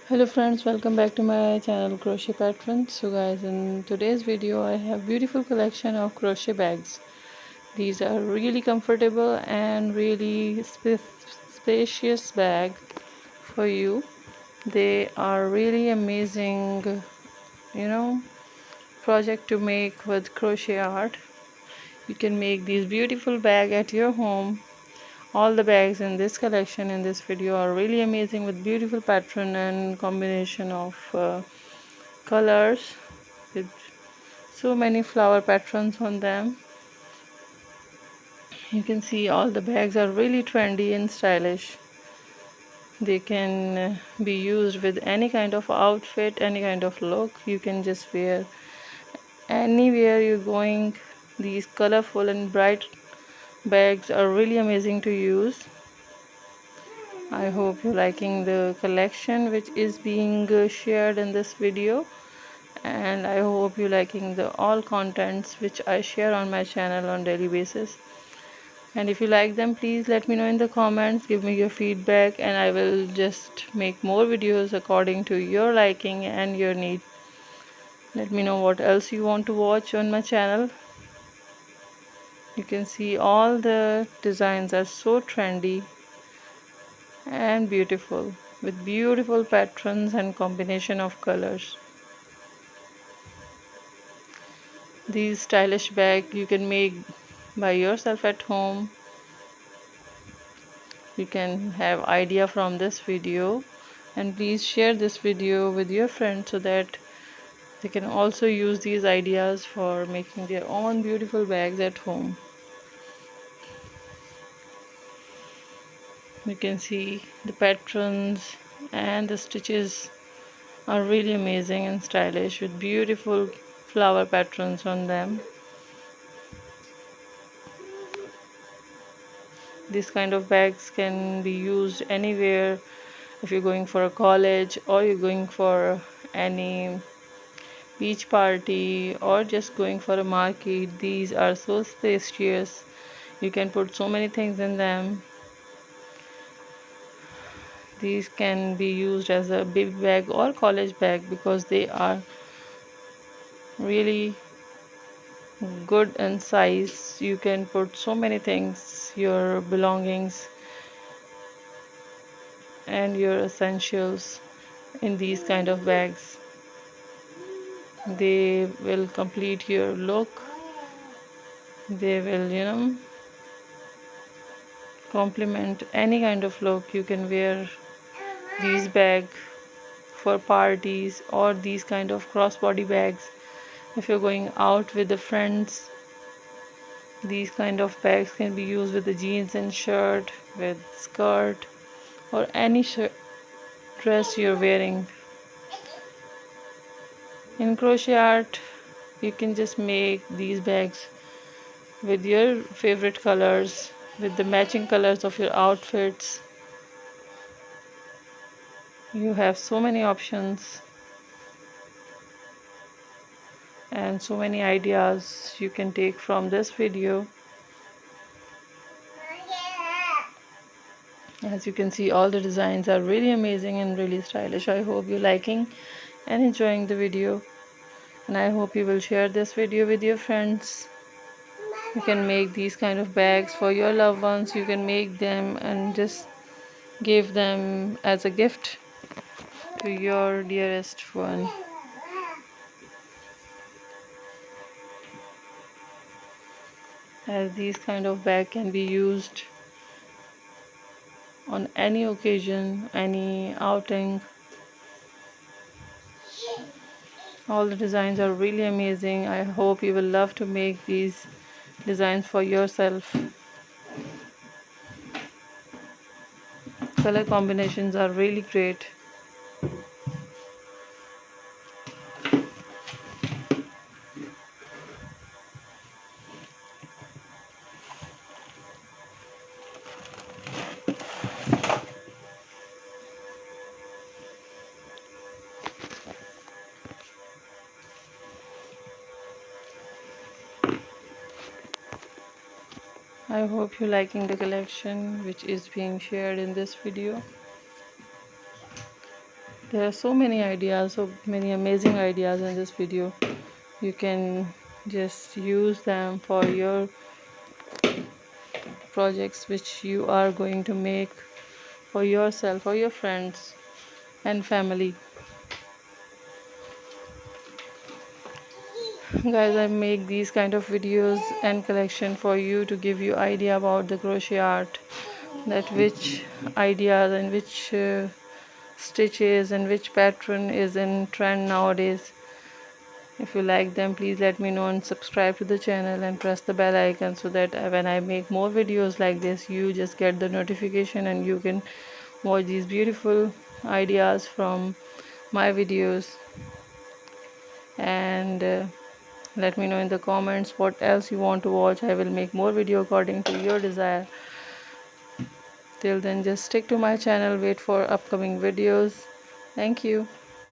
Hello friends, welcome back to my channel Crochet Patrons. So guys, in today's video I have beautiful collection of crochet bags. These are really comfortable and really spacious bag for you. They are really amazing, you know, project to make with crochet art. You can make these beautiful bag at your home. All the bags in this collection in this video are really amazing with beautiful pattern and combination of colors with so many flower patterns on them. You can see all the bags are really trendy and stylish. They can be used with any kind of outfit, any kind of look. You can just wear anywhere you're going. These colorful and bright bags are really amazing to use. I hope you're liking the collection which is being shared in this video, and I hope you liking the all contents which I share on my channel on daily basis. And if you like them, please let me know in the comments, give me your feedback, and I will just make more videos according to your liking and your need. Let me know what else you want to watch on my channel. You can see all the designs are so trendy and beautiful with beautiful patterns and combination of colors. These stylish bag you can make by yourself at home. You can have idea from this video, and please share this video with your friends so that they can also use these ideas for making their own beautiful bags at home. You can see the patterns and the stitches are really amazing and stylish with beautiful flower patterns on them. This kind of bags can be used anywhere. If you're going for a college, or you're going for any beach party, or just going for a market, these are so spacious. You can put so many things in them. These can be used as a baby bag or college bag because they are really good in size. You can put so many things, your belongings and your essentials in these kind of bags. They will complete your look. They will, complement any kind of look. You can wear these bag for parties or these kind of crossbody bags if you're going out with the friends. These kind of bags can be used with the jeans and shirt, with skirt, or any dress you're wearing. In crochet art, you can just make these bags with your favorite colors, with the matching colors of your outfits. You have so many options and so many ideas you can take from this video. As you can see, all the designs are really amazing and really stylish. I hope you're liking and enjoying the video, and I hope you will share this video with your friends. You can make these kind of bags for your loved ones. You can make them and just give them as a gift to your dearest one. As these kind of bag can be used on any occasion, any outing. All the designs are really amazing. I hope you will love to make these designs for yourself. Color combinations are really great. I hope you liking the collection which is being shared in this video. There are so many ideas, so many amazing ideas in this video. You can just use them for your projects which you are going to make for yourself or your friends and family. Guys, I make these kind of videos and collection for you to give you idea about the crochet art, that which ideas and which stitches and which pattern is in trend nowadays. If you like them, please let me know and subscribe to the channel and press the bell icon so that when I make more videos like this, you just get the notification and you can watch these beautiful ideas from my videos. And let me know in the comments what else you want to watch. I will make more video according to your desire. Till then, just stick to my channel, wait for upcoming videos. Thank you.